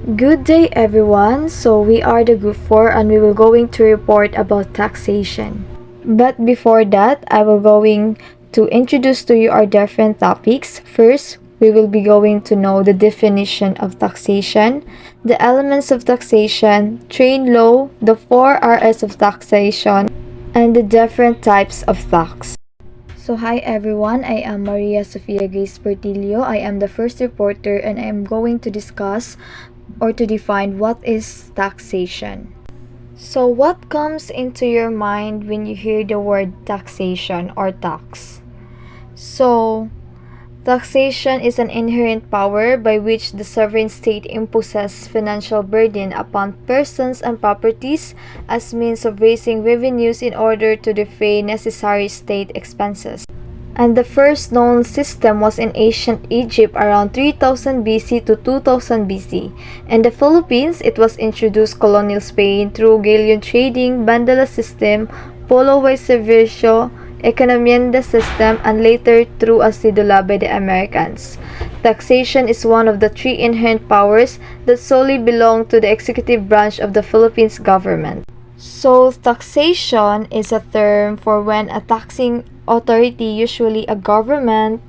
Good day everyone. So we are the group 4 and we will going to report about taxation. But before that, I will going to introduce to you our different topics. First, we will be going to know the definition of taxation, the elements of taxation, train law, the 4 Rs of taxation, and the different types of tax. So hi everyone, I am Maria Sofia Grace Portillo. I am the first reporter and I am going to discuss or to define what is taxation. So what comes into your mind when you hear the word taxation or tax? So taxation is an inherent power by which the sovereign state imposes financial burden upon persons and properties as means of raising revenues in order to defray necessary state expenses. And the first known system was in ancient Egypt around 3000 BC to 2000 BC. In the Philippines, it was introduced colonial Spain through galleon trading, bandala system, polo y servicio, economienda system, and later through a cedula by the Americans. Taxation is one of the 3 inherent powers that solely belong to the executive branch of the Philippines government. So, taxation is a term for when a taxing authority, usually a government,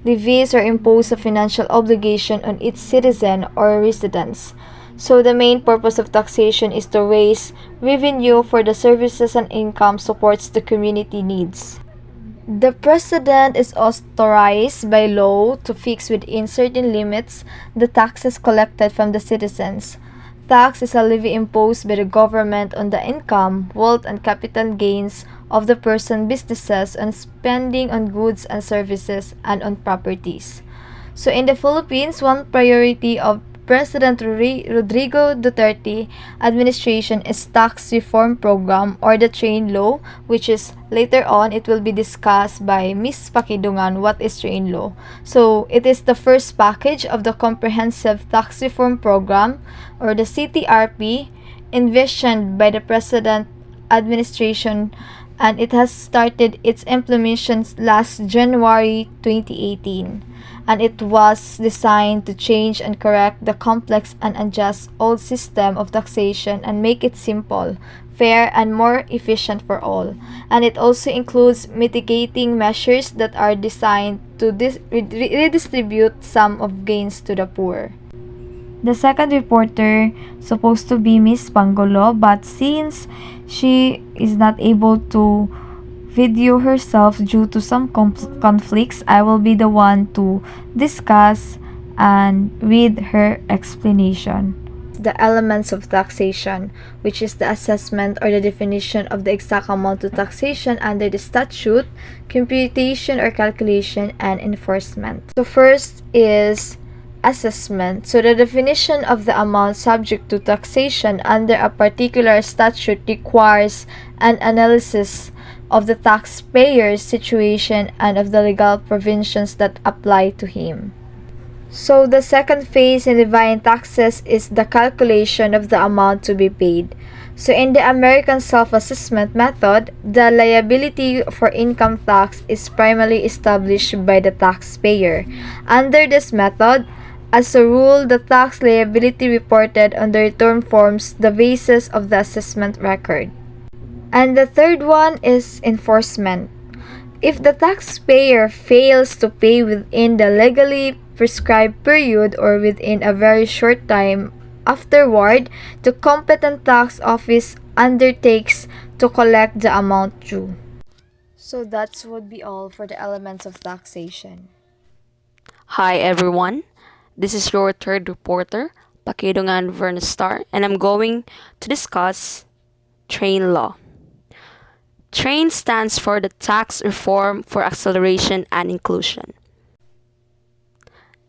levies or imposes a financial obligation on its citizen or residents. So, the main purpose of taxation is to raise revenue for the services and income supports the community needs. The president is authorized by law to fix within certain limits the taxes collected from the citizens. Tax is a levy imposed by the government on the income, wealth, and capital gains of the person, businesses, and spending on goods and services and on properties. So in the Philippines, one priority of President Rodrigo Duterte administration is tax reform program or the train law, which is later on it will be discussed by Ms. Pakidungan what is train law. So it is the first package of the comprehensive tax reform program or the CTRP envisioned by the President administration, and it has started its implementation last January 2018, and it was designed to change and correct the complex and unjust old system of taxation and make it simple, fair, and more efficient for all. And it also includes mitigating measures that are designed to redistribute some of gains to the poor. The second reporter supposed to be Miss Pangolo, but since she is not able to video herself due to some conflicts, I will be the one to discuss and read her explanation. The elements of taxation, which is the assessment or the definition of the exact amount of taxation under the statute, computation or calculation, and enforcement. So first is assessment. So the definition of the amount subject to taxation under a particular statute requires an analysis of the taxpayer's situation and of the legal provisions that apply to him. So the second phase in levying taxes is the calculation of the amount to be paid. So in the American self-assessment method, the liability for income tax is primarily established by the taxpayer. Under this method, as a rule, the tax liability reported on the return forms the basis of the assessment record. And the third one is enforcement. If the taxpayer fails to pay within the legally prescribed period or within a very short time afterward, the competent tax office undertakes to collect the amount due. So that would be all for the elements of taxation. Hi everyone, this is your third reporter, Pakidungan Vernestar, and I'm going to discuss train law. TRAIN stands for the Tax Reform for Acceleration and Inclusion.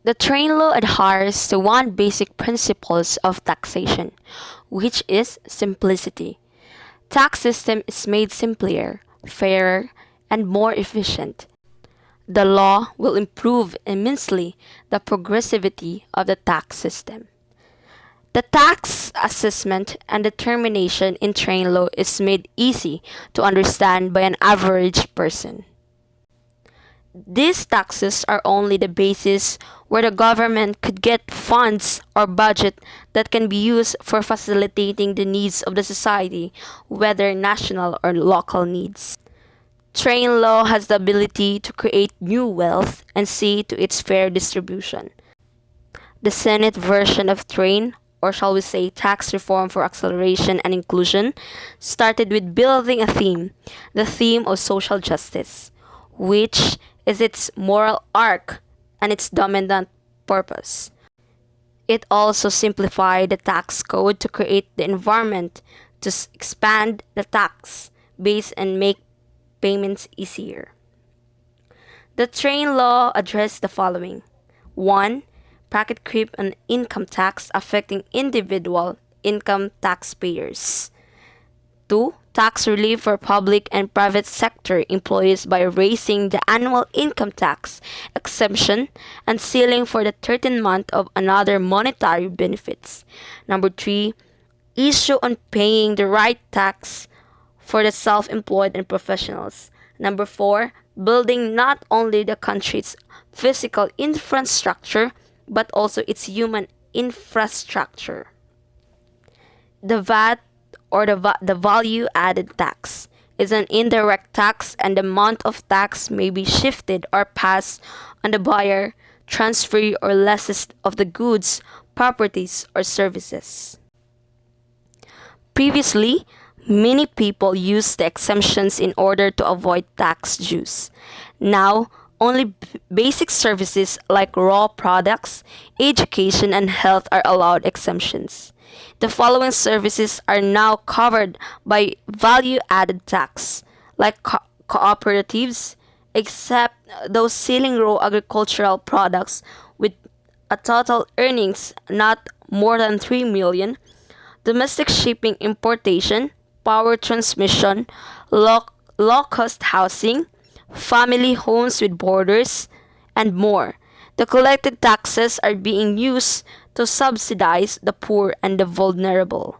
The TRAIN law adheres to one basic principles of taxation, which is simplicity. Tax system is made simpler, fairer, and more efficient. The law will improve immensely the progressivity of the tax system. The tax assessment and determination in TRAIN law is made easy to understand by an average person. these taxes are only the basis where the government could get funds or budget that can be used for facilitating the needs of the society, whether national or local needs. Train law has the ability to create new wealth and see to its fair distribution. The Senate version of Train, or shall we say tax reform for acceleration and inclusion, started with building a theme, the theme of social justice, which is its moral arc and its dominant purpose. It also simplified the tax code to create the environment to expand the tax base and make payments easier. The Train law addressed the following: 1. Bracket creep and income tax affecting individual income taxpayers. 2. Tax relief for public and private sector employees by raising the annual income tax exemption and ceiling for the 13th month of another monetary benefits. Number 3. Issue on paying the right tax for the self-employed and professionals. Number 4. Building not only the country's physical infrastructure but also its human infrastructure. The VAT, or the value added tax, is an indirect tax, and the amount of tax may be shifted or passed on the buyer, transfer or lessee of the goods, properties, or services. Previously, many people used the exemptions in order to avoid tax dues. Now, only basic services like raw products, education, and health are allowed exemptions. The following services are now covered by value-added tax, like cooperatives, except those selling raw agricultural products with a total earnings not more than 3 million, domestic shipping importation, power transmission, low-cost housing, family homes with borders, and more. The collected taxes are being used to subsidize the poor and the vulnerable.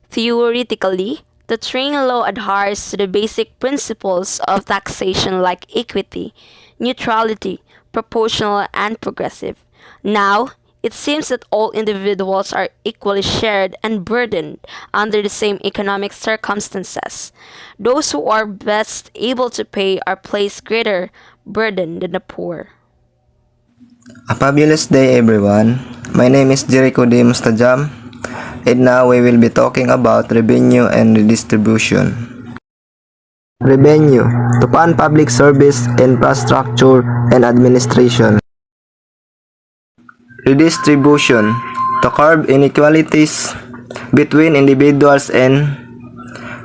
Theoretically, the Train law adheres to the basic principles of taxation like equity, neutrality, proportional, and progressive. Now, it seems that all individuals are equally shared and burdened under the same economic circumstances. Those who are best able to pay are placed greater burden than the poor. A fabulous day, everyone. My name is Jericho D. Mustajam, and now we will be talking about revenue and redistribution. Revenue to fund public service, infrastructure, and administration. Redistribution to curb inequalities between individuals and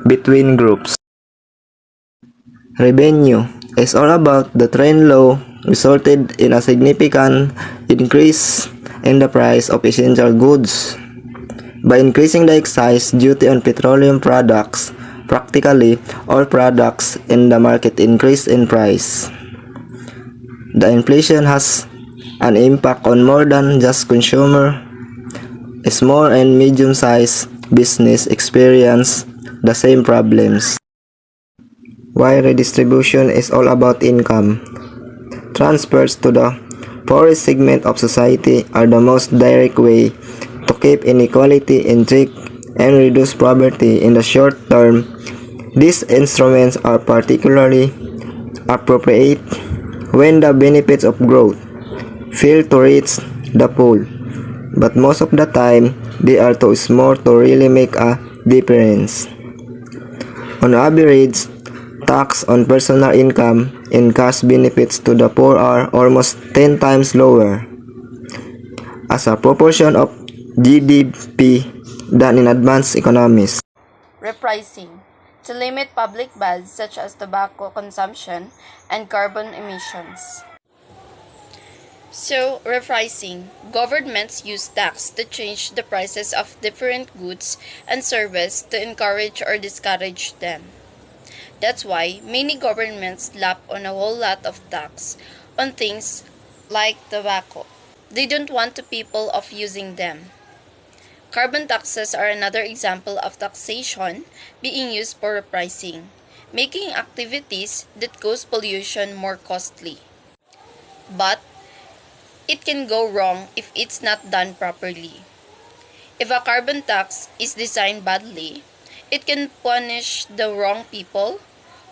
between groups. Revenue is all about the Train law resulted in a significant increase in the price of essential goods. By increasing the excise duty on petroleum products, practically all products in the market increase in price. The inflation has an impact on more than just consumer. Small and medium-sized business experience the same problems. While redistribution is all about income, transfers to the poorest segment of society are the most direct way to keep inequality in check and reduce poverty in the short term. These instruments are particularly appropriate when the benefits of growth fail to reach the poor, but most of the time they are too small to really make a difference. On average, tax on personal income and cash benefits to the poor are almost 10 times lower as a proportion of GDP than in advanced economies. Repricing to limit public bads such as tobacco consumption and carbon emissions. So, repricing. Governments use tax to change the prices of different goods and services to encourage or discourage them. That's why many governments slap on a whole lot of tax on things like tobacco. They don't want the people of using them. Carbon taxes are another example of taxation being used for repricing. making activities that cause pollution more costly. But it can go wrong if it's not done properly. If a carbon tax is designed badly, it can punish the wrong people,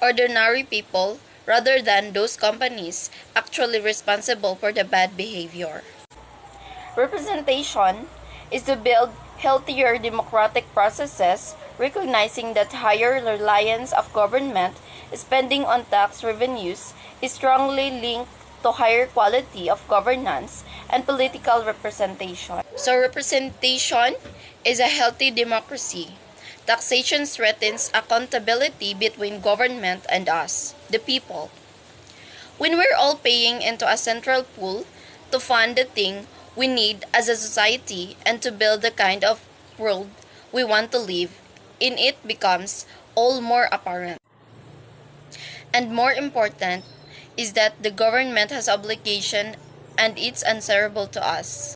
ordinary people, rather than those companies actually responsible for the bad behavior. Representation is to build healthier democratic processes, recognizing that higher reliance of government spending on tax revenues is strongly linked to higher quality of governance and political representation. So representation is a healthy democracy. Taxation threatens accountability between government and us, the people. When we're all paying into a central pool to fund the thing we need as a society and to build the kind of world we want to live in, it becomes all more apparent. And more important is that the government has obligation and it's answerable to us.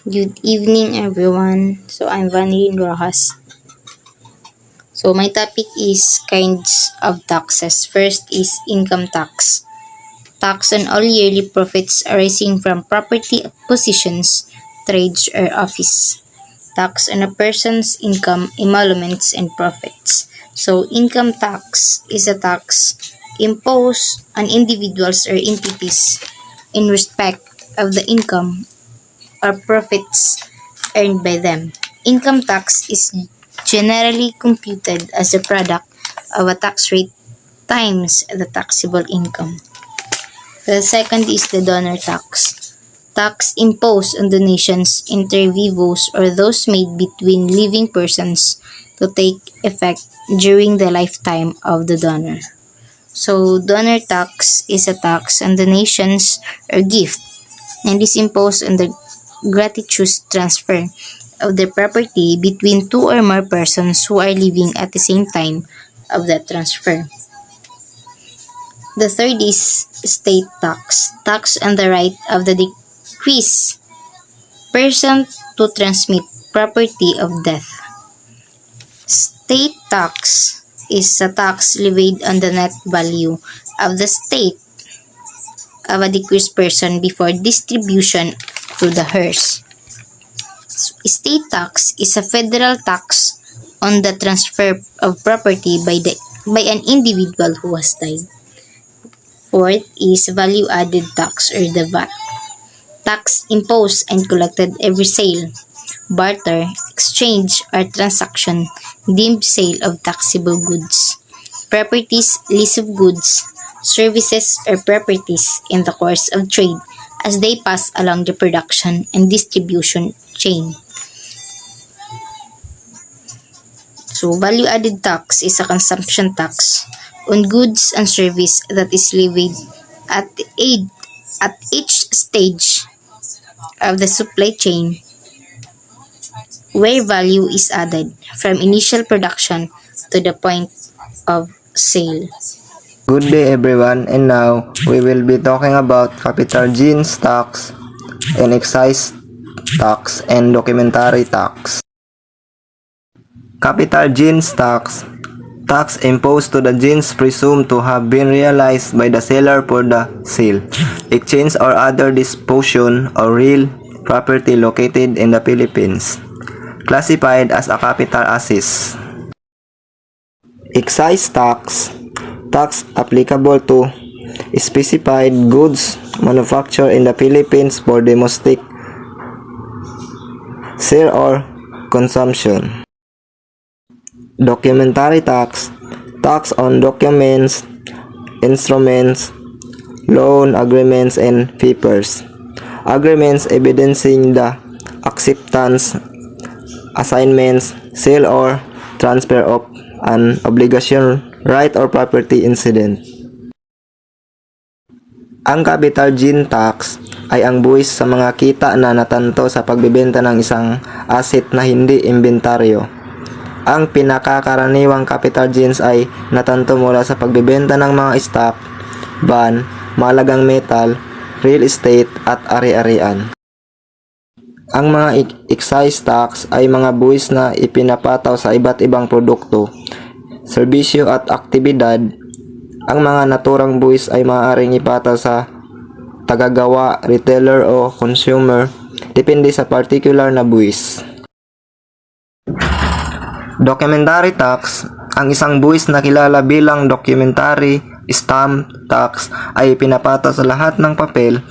Good evening, everyone. So, I'm Vanilin Rojas. So, my topic is kinds of taxes. First is income tax. Tax on all yearly profits arising from property acquisitions, trades, or office. Tax on a person's income, emoluments, and profits. So, income tax is a tax imposed on individuals or entities in respect of the income or profits earned by them. Income tax is generally computed as a product of a tax rate times the taxable income. The second is the donor tax. Tax imposed on donations inter vivos or those made between living persons to take effect during the lifetime of the donor. So, donor tax is a tax on donations or gift and is imposed on the gratuitous transfer of the property between two or more persons who are living at the same time of that transfer. The third is estate tax. Tax on the right of the deceased person to transmit property of death. State tax is a tax levied on the net value of the estate of a deceased person before distribution to the heirs. Estate tax is a federal tax on the transfer of property by an individual who has died. Fourth is value-added tax or the VAT. Tax imposed and collected every sale, barter, exchange, or transaction deemed sale of taxable goods, properties, lease of goods, services, or properties in the course of trade as they pass along the production and distribution chain. So, value-added tax is a consumption tax on goods and service that is levied at each stage of the supply chain where value is added from initial production to the point of sale. Good day everyone, and now we will be talking about capital gains tax and excise tax and documentary tax. Capital gains tax. Tax imposed to the gains presumed to have been realized by the seller for the sale, exchange or other disposition of real property located in the Philippines, classified as a capital asset. Excise tax. Tax applicable to specified goods manufactured in the Philippines for domestic sale or consumption. Documentary tax. Tax on documents, instruments, loan agreements, and papers. Agreements evidencing the acceptance, assignments, sale or transfer of an obligation, right or property incident. Ang capital gain tax ay ang buwis sa mga kita na natanto sa pagbebenta ng isang asset na hindi inventaryo. Ang pinakakaraniwang capital gains ay natanto mula sa pagbebenta ng mga stock, bond, mahalagang metal, real estate at ari-arian. Ang mga excise tax ay mga buwis na ipinapataw sa iba't ibang produkto, serbisyo at aktibidad, ang mga naturang buwis ay maaaring ipataw sa tagagawa, retailer o consumer, depende sa particular na buwis. Documentary tax, ang isang buwis na kilala bilang documentary stamp tax ay pinapataw sa lahat ng papel,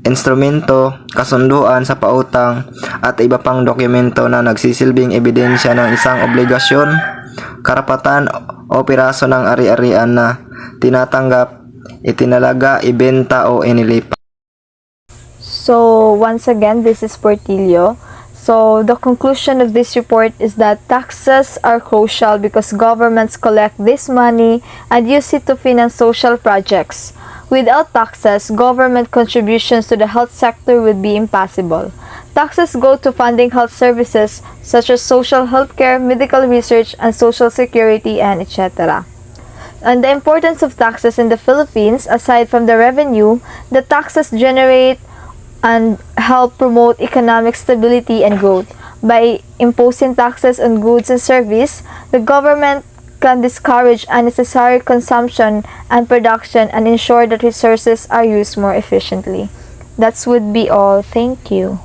instrumento, kasunduan sa pautang at iba pang dokumento na nagsisilbing ebidensya ng isang obligasyon, karapatan o piraso ng ari-arian na tinatanggap, itinalaga, ibenta o inilipat. So, once again, this is Portillo. So, the conclusion of this report is that taxes are crucial because governments collect this money and use it to finance social projects. Without taxes, government contributions to the health sector would be impossible. Taxes go to funding health services such as social healthcare, medical research, and social security, and etc. And the importance of taxes in the Philippines, aside from the revenue, the taxes generate and help promote economic stability and growth. By imposing taxes on goods and service, the government can discourage unnecessary consumption and production and ensure that resources are used more efficiently. That would be all. Thank you.